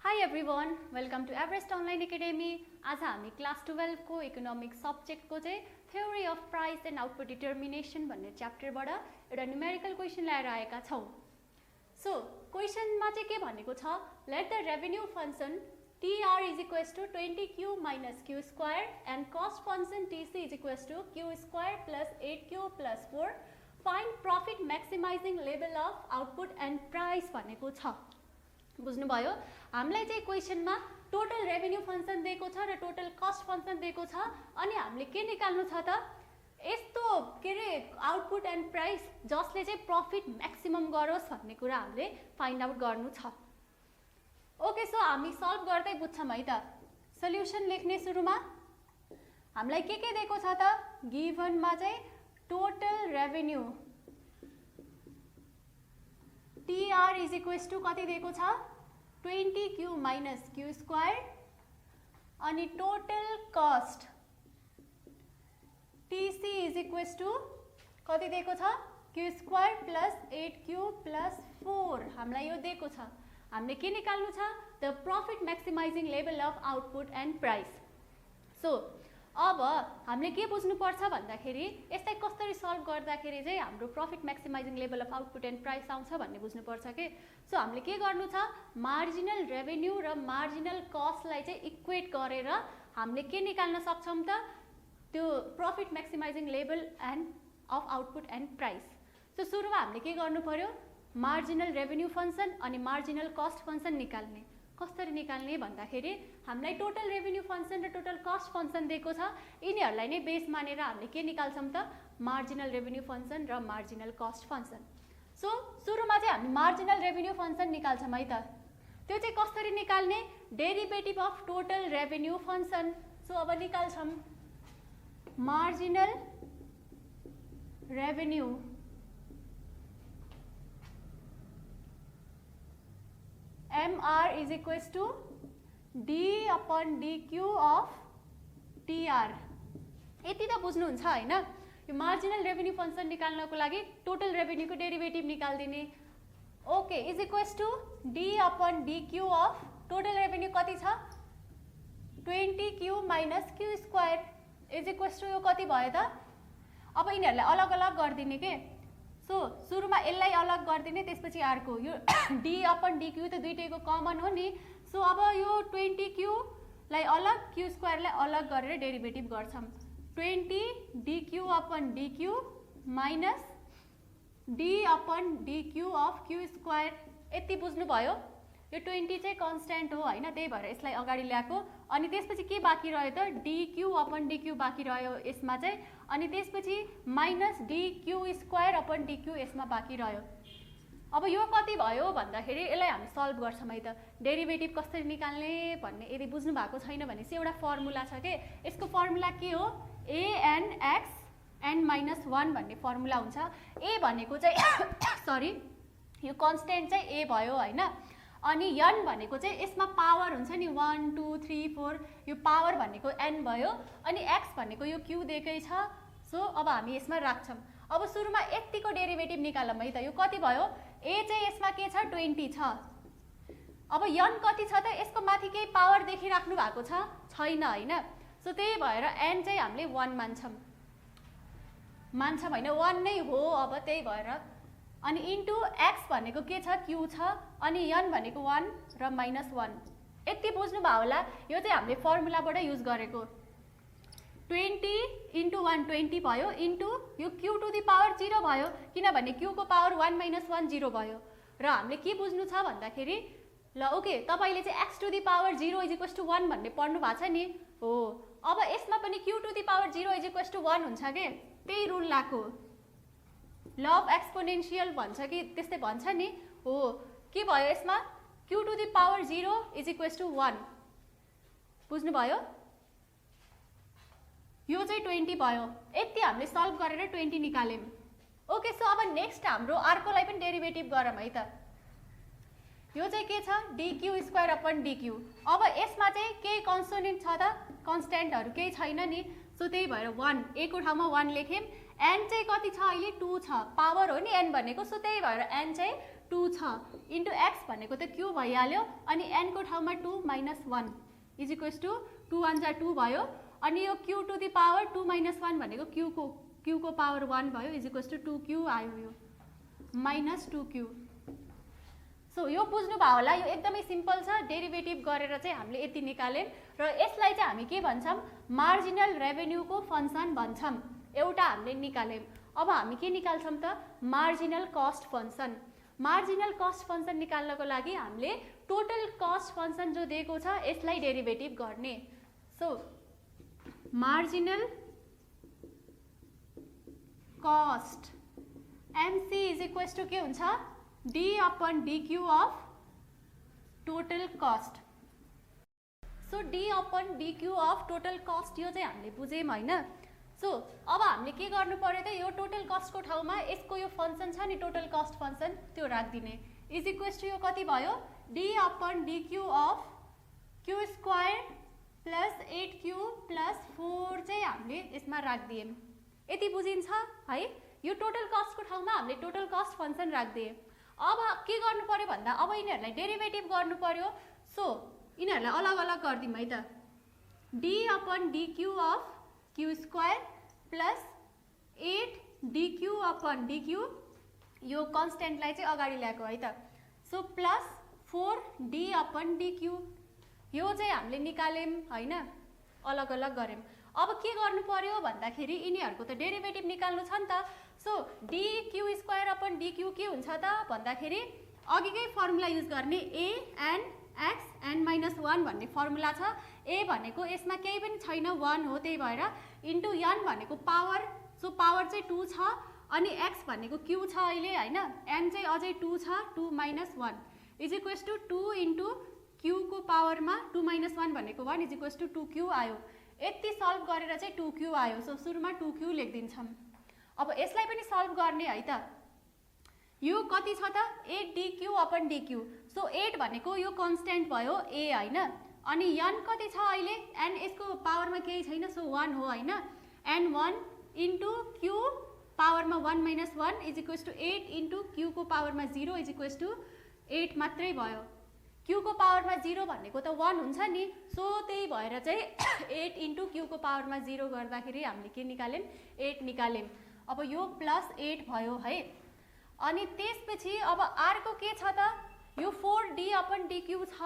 Hi everyone, welcome to Everest Online Academy. आज हामी class 12 को इकोनोमिक्स सब्जेक्ट को चाहिँ theory of price and output determination भन्ने च्याप्टरबाट एउटा न्यूमेरिकल क्वेशन ल्याएर आएका छौं। सो क्वेशनमा चाहिँ के भनेको छ, let the revenue function TR is equals to 20Q minus Q square and cost function TC is equals to Q square plus 8Q plus 4. Find profit maximizing level of output and price भनेको छ। बुझ्नुभयो? हामीलाई चाहिँ क्वेशनमा total revenue function दिएको छ र total cost function दिएको छ अनि हामीले के निकाल्नु छ त, यस्तो के रे आउटपुट एन्ड प्राइस जसले चाहिँ प्रॉफिट म्याक्सिमम गरोस् भन्ने कुरा हामीले फाइन्ड आउट गर्नु छ। ओके, सो हामी सल्भ गर्दै बुझ्छौं है त। सल्युसन लेख्ने सुरुमा हामीलाई के दिएको छ त, गिभनमा चाहिँ total revenue TR is equals to कति दिएको छ, 20Q माइनस Q स्क्वायर अनि total cost TC is equals to कति दिएको छ, Q square plus 8Q plus 4। हामीलाई यो दिएको छ। हामीले के निकाल्नु छ, the profit maximising level of output and price. So अब हामीले के बुझ्नु पर्छ भन्दाखेरि यसलाई कसरी सल्भ गर्दाखेरि चाहिँ हाम्रो profit maximising level of output and price आउँछ भन्ने बुझ्नु पर्छ के। सो हामीले के गर्नु छ, मार्जिनल रेभेन्यू र मार्जिनल कस्टलाई चाहिँ इक्वेट गरेर हामीले के निकाल्न सक्छौं त, त्यो profit maximising level and of output and price. So सुरुमा हामीले के गर्नु पर्यो, मार्जिनल रेभेन्यू फंक्शन अनि मार्जिनल कस्ट फंक्शन निकाल्ने। कसरी निकाल्ने भन्दाखेरि हामीलाई टोटल रेभेन्यू फंक्शन र टोटल कस्ट फंक्शन दिएको छ, यिनीहरूलाई नै बेस मानेर हामीले के निकाल्छौं त, मार्जिनल रेभेन्यू फंक्शन र मार्जिनल कस्ट फंक्शन। सो सुरुमा चाहिँ हामी मार्जिनल रेभेन्यू फंक्शन निकाल्छौं है त। त्यो चाहिँ कसरी निकाल्ने, derivative of total revenue function. So अब निकाल्छौं marginal revenue MR is equals to D upon DQ of TR। यति त बुझ्नुहुन्छ हैन। यो मार्जिनल रेभेन्यू फंक्शन निकाल्नको लागि टोटल रेभेन्यू को डेरिभेटिभ निकाल्दिने। Okay, is equals to D upon DQ of total revenue कति छ, 20Q minus Q square is equals to यो कति भयो त। अब यिनीहरूलाई अलग अलग गरिदिने के। सो सुरुमा यसलाई अलग गरिदिने, त्यसपछि अर्को यो D अपन DQ त दुईटैको कमन हो नि। सो अब यो 20Q लाई अलग, Q स्क्वायर लाई अलग गरेर डेरिभेटिभ गर्छौं। 20DQ upon DQ minus D upon DQ of Q square. यति बुझ्नु भयो। यो 20 चाहिँ कन्स्ट्यान्ट हो हैन, त्यही भएर यसलाई अगाडि ल्याएको। अनि त्यसपछि के बाँकी रह्यो त, DQ अपन DQ बाँकी रह्यो यसमा चाहिँ, अनि त्यसपछि minus DQ square upon DQ यसमा बाँकी रह्यो। अब यो कति भयो भन्दाखेरि यसलाई हामी सल्भ गर्छौं है त। डेरिभेटिभ कसरी निकाल्ने भन्ने यदि बुझ्नु भएको छैन भने चाहिँ एउटा फर्मुला छ के। यसको फर्मुला के हो, ANX n-1 भन्ने फर्मुला हुन्छ। A भनेको चाहिँ सरी यो कन्स्ट्यान्ट चाहिँ A भयो हैन, अनि n भनेको चाहिँ यसमा पावर हुन्छ नि 1 2 3 4, यो पावर भनेको n भयो, अनि x भनेको यो q दिएकै छ। सो अब हामी यसमा राख्छौं। अब सुरुमा यतिको डेरिभेटिभ निकालौं है त। यो कति भयो, a चाहिँ यसमा के छ, 20 छ। अब n कति छ त, यसको माथि केही पावर देखिराख्नु भएको छ, छैन हैन। सो त्यही भएर n चाहिँ हामीले 1 मान्छौं हैन, 1 नै हो। अब त्यही भएर अनि इन्टु x भनेको के छ, q छ, अनि n भनेको 1 र -1। यति बुझ्नु भयो होला। यो चाहिँ हामीले फर्मुलाबाट युज गरेको। 20 इन्टु 1 20 भयो, इन्टु यो q टु द पावर 0 भयो, किनभने q को पावर 1 - 1 0 भयो। र हामीले के बुझ्नु छ भन्दाखेरि, ल ओके, तपाईले चाहिँ x to the power 0 is equals to 1 भन्ने पढ्नु भएको छ नि हो। अब यसमा पनि q to the power 0 is equals to 1 हुन्छ के, त्यही रुल लाको। ल अफ एक्सपोनेन्शियल भन्छ कि त्यस्तै भन्छ नि हो। के भयो यसमा, q to the power 0 is equals to 1। बुझ्नु भयो? यो चाहिँ 20 भयो। यति हामीले सल्भ गरेर 20 निकाल्यौं। ओके, सो अब नेक्स्ट हाम्रो अर्कोलाई पनि डेरिभेटिभ गरौँ है त। यो चाहिँ के छ, DQ स्क्वायर अपन DQ। अब यसमा चाहिँ केही कन्सोनेन्ट छ त, कन्स्ट्यान्टहरु केही छैन नि। सो त्यही भएर 1 a को ठाउँमा 1 लेख्यौं। n चाहिँ कति छ अहिले, 2 छ, पावर हो नि n भनेको। सो त्यही भएर n चाहिँ 2 छ इन्टु x भनेको त q भइहाल्यो अनि n को ठाउँमा 2 - 1 इज इक्वल्स टु 2 1 जा 2 भयो अनि यो q टु द पावर 2 - 1 भनेको q को पावर 1 भयो इज इक्वल्स टु 2q आयो यो -2q। सो यो बुझ्नु भयो होला, यो एकदमै सिम्पल छ। डेरिभेटिभ गरेर चाहिँ हामीले यति निकाल्यौँ र यसलाई चाहिँ हामी के भन्छौँ, मार्जिनल रेभेन्यूको फंक्सन भन्छौँ। एउटा हामीले निकाल्यौँ। अब हामी के निकाल्छौँ त, marginal cost function. Marginal cost function निकाल्नको लागि हामीले टोटल कस्ट फंक्सन जो दिएको छ यसलाई डेरिभेटिभ गर्ने। So marginal cost MC is equals to के हुन्छ, d upon dq of total cost। So d upon dq of total cost यो चाहिँ हामीले बुझ्यौँ हैन। सो अब हामीले के गर्नु पर्यो त, यो टोटल कस्टको ठाउँमा यसको यो फंक्सन छ नि टोटल कस्ट फंक्सन त्यो राखिदिने इज इक्वल्स टु यो कति भयो, d upon dq of q square plus 8q plus 4 चाहिँ हामीले यसमा राखिदियौँ। यति बुझिन्छ है। यो टोटल कस्टको ठाउँमा हामीले टोटल कस्ट फंक्सन राखिदियौँ। अब के गर्नु पर्यो भन्दा अब यिनीहरूलाई डेरिभेटिभ गर्नु पर्यो। सो यिनीहरूलाई अलग अलग गरिदिउँ है त, d upon dq of q square plus 8dq upon dq यो कन्स्टेन्टलाई चाहिँ अगाडि ल्याएको है त। So plus 4d upon dq यो चाहिँ हामीले निकाल्यौँ हैन, अलग अलग गऱ्यौँ। अब के गर्नु पर्यो भन्दाखेरि यिनीहरूको त डेरिभेटिभ निकाल्नु छ नि त। So dq square upon dq के हुन्छ त भन्दाखेरि अघिकै फर्मुला युज गर्ने, a n x n - 1 भन्ने फर्मुला छ। a भनेको यसमा केही पनि छैन 1 हो, त्यही भएर इन्टु n भनेको पावर, सो पावर चाहिँ 2 छ अनि x भनेको q छ अहिले हैन, n चाहिँ अझै 2 छ 2 - 1 is equals to 2 into q को पावरमा 2 - 1 भनेको 1 इज इक्वल्स टु 2q आयो। यति सल्भ गरेर चाहिँ 2q आयो। सो सुरुमा 2q लेखिदिन्छौँ। अब यसलाई पनि सल्भ गर्ने है त। यो कति छ त, 8dq अपन dq। सो 8 भनेको यो कन्स्टेन्ट भयो a हैन, अनि n कति छ अहिले, n यसको पावरमा केही छैन सो 1 हो हैन, n1 इन्टु q पावरमा 1 - 1 is equals to 8 into q को पावरमा 0 इज इक्वल्स टु 8 मात्रै भयो। q को पावरमा 0 भनेको त 1 हुन्छ नि, सो त्यही भएर चाहिँ 8 इन्टु q को पावरमा 0 गर्दाखेरि हामीले के निकाल्यौँ, 8 निकाल्यौँ। अब यो प्लस 8 भयो है। अनि त्यसपछि अब अर्को के छ त, यो 4d अपन dq छ।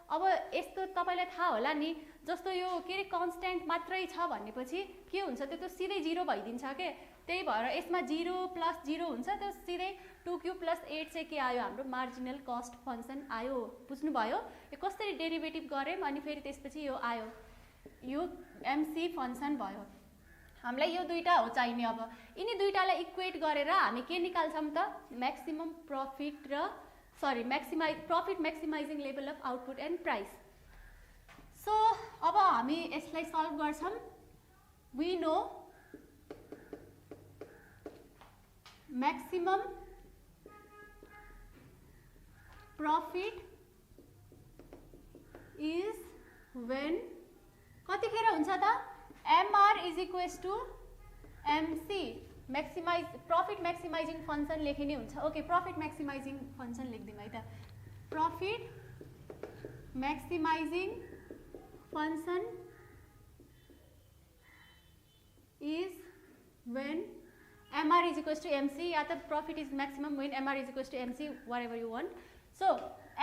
अब यस्तो तपाईलाई थाहा होला नि, जस्तो यो के अरे कन्स्टेन्ट मात्रै छ भनेपछि के हुन्छ त्यो त सिधै 0 भइदिन्छ के, त्यही भएर यसमा 0 प्लस 0 हुन्छ, त्यो सिधै 2q प्लस 8 चाहिँ के आयो, हाम्रो मार्जिनल कस्ट फंक्सन आयो। बुझ्नुभयो यो कसरी डेरिभेटिभ गऱ्यौँ अनि फेरि त्यसपछि यो आयो, यो एमसी फंक्सन भयो। हामीलाई यो दुईटा हो चाहिने। अब यिनी दुईटालाई इक्वेट गरेर हामी के निकाल्छौँ त, म्याक्सिमम प्रफिट र profit maximising level of output and price. So अब हामी यसलाई सल्भ गर्छौँ। We know maximum profit is when कतिखेर हुन्छ त, MR is equals to MC profit maximising function लेखिने हुन्छ। ओके, प्रफिट म्याक्सिमाइजिङ फंक्सन लेखिदिउँ है त। Profit maximising function is when MR is equals to MC, या त profit is maximum when MR is equals to MC, whatever you want. So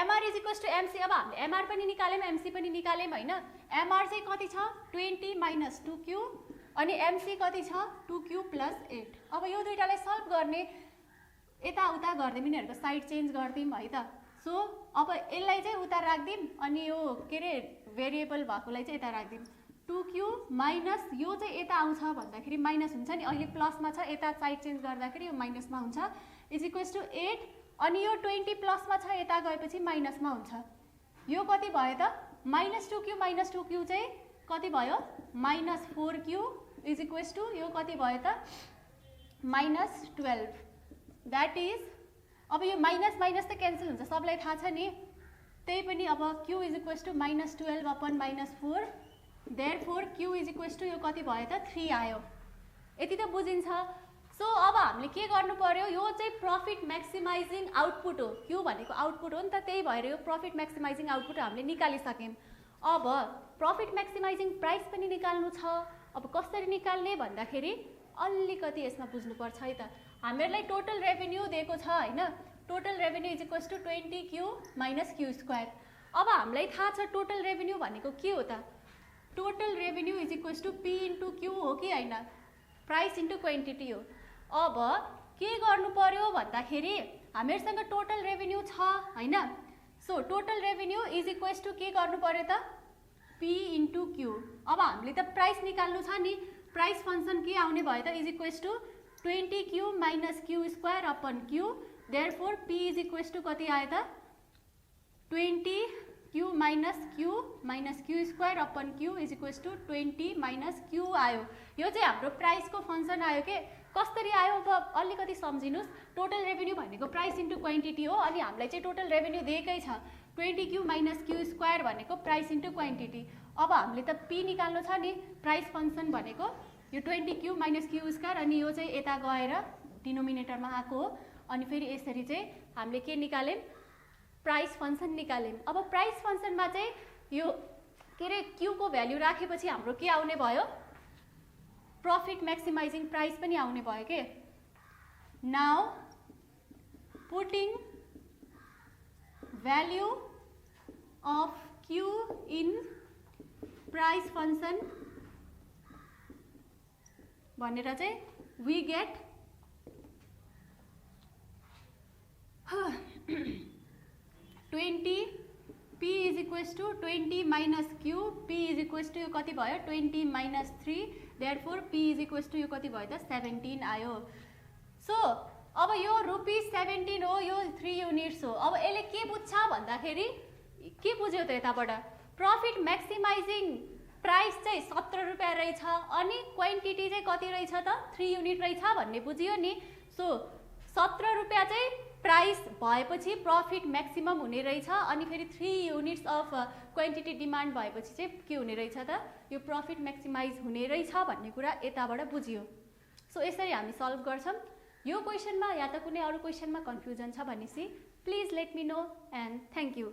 MR is equals to MC। अब हामीले MR पनि निकाल्यौँ MC पनि निकाल्यौँ हैन। MR चाहिँ कति छ, 20 - 2q अनि MC कति छ, 2q प्लस 8। अब यो दुईटालाई सल्भ गर्ने, यताउता गरिदिउँ, यिनीहरूको साइड चेन्ज गरिदिउँ है त। सो अब यसलाई चाहिँ उता राखिदिउँ अनि यो के अरे भेरिएबल भएकोलाई चाहिँ यता राखिदिउँ। 2q माइनस यो चाहिँ यता आउँछ भन्दाखेरि माइनस हुन्छ नि, अहिले प्लसमा छ, यता साइड चेन्ज गर्दाखेरि यो माइनसमा हुन्छ इज इक्वल्स टु 8 अनि यो 20 प्लसमा छ, यता गएपछि माइनसमा हुन्छ। यो कति भयो त, -2q चाहिँ कति भयो, -4q इज इक्वल्स टु यो कति भयो त, -12। द्याट इज, अब यो माइनस माइनस त क्यान्सल हुन्छ, सबलाई थाहा छ नि, त्यही पनि अब q is equals to -12 upon -4, therefore q is equals to यो कति भयो त, 3 आयो। यति त बुझिन्छ। सो अब हामीले के गर्नु पर्यो, यो चाहिँ प्रफिट म्याक्सिमाइजिङ आउटपुट हो, क्यू भनेको आउटपुट हो नि त, त्यही भएर यो प्रफिट म्याक्सिमाइजिङ आउटपुट हामीले निकालिसक्यौँ। अब प्रफिट म्याक्सिमाइजिङ प्राइस पनि निकाल्नु छ। अब कसरी निकाल्ने भन्दाखेरि अलिकति यसमा बुझ्नुपर्छ है त। हामीहरूलाई टोटल रेभेन्यू दिएको छ हैन, total revenue is equals to 20Q minus Q square. अब हामीलाई थाहा छ टोटल रेभेन्यू भनेको के हो त, total revenue is equals to P into Q हो कि हैन, प्राइस इन्टु क्वान्टिटी हो। अब के गर्नु पर्यो भन्दाखेरि हामीहरूसँग टोटल रेभेन्यू छ हैन, so total revenue is equals to के गर्नु पर्यो त, पी इन्टु क्यू। अब हामीले त प्राइस निकाल्नु छ नि, प्राइस फंक्सन के आउने भयो त, is equals to 20Q minus Q square upon Q, therefore P is equals to कति आयो त, 20Q minus Q square upon Q is equals to 20 minus Q आयो। यो चाहिँ हाम्रो प्राइसको फंक्सन आयो के। कसरी आयो अब अलिकति सम्झिनुस्, टोटल रेभेन्यू भनेको प्राइस इन्टु क्वान्टिटी हो, अनि हामीलाई चाहिँ टोटल रेभेन्यू दिएकै छ 20Q माइनस क्यू स्क्वायर भनेको प्राइस इन्टु क्वान्टिटी। अब हामीले त पी निकाल्नु छ नि, प्राइस फंक्सन भनेको यो 20Q माइनस क्यू स्क्वायर, अनि यो चाहिँ यता गएर डिनोमिनेटरमा आएको हो, अनि फेरि यसरी चाहिँ हामीले के निकाल्यौँ, प्राइस फंक्सन निकाल्यौँ। अब प्राइस फंक्सनमा चाहिँ यो के अरे क्यू को भ्याल्यु राखेपछि हाम्रो के आउने भयो, प्रफिट म्याक्सिमाइजिङ प्राइस पनि आउने भयो के। Now putting value of Q in price function भनेर चाहिँ we get 20 p is equals to 20 minus Q, p is equals to यो कति भयो 20 minus 3, therefore p is equals to यो कति भयो त 17 आयो। सो अब यो ₹17 हो, यो 3 युनिट्स हो। अब यसले के बुझ्छ भन्दाखेरि के बुझ्यो त यताबाट, प्रफिट म्याक्सिमाइजिङ प्राइस चाहिँ 17 रुपियाँ रहेछ, अनि क्वान्टिटी चाहिँ कति रहेछ त 3 युनिट रहेछ भन्ने बुझियो नि। सो 17 रुपियाँ चाहिँ प्राइस भएपछि प्रफिट म्याक्सिमम हुने रहेछ, अनि फेरि 3 युनिट्स अफ क्वान्टिटी डिमान्ड भएपछि चाहिँ के हुने रहेछ त, यो प्रफिट म्याक्सिमाइज हुने रहेछ भन्ने कुरा यताबाट बुझियो। सो यसरी हामी सल्भ गर्छौँ। यो क्वेसनमा या त कुनै अरू क्वेसनमा कन्फ्युजन छ भनेपछि please let me know and thank you.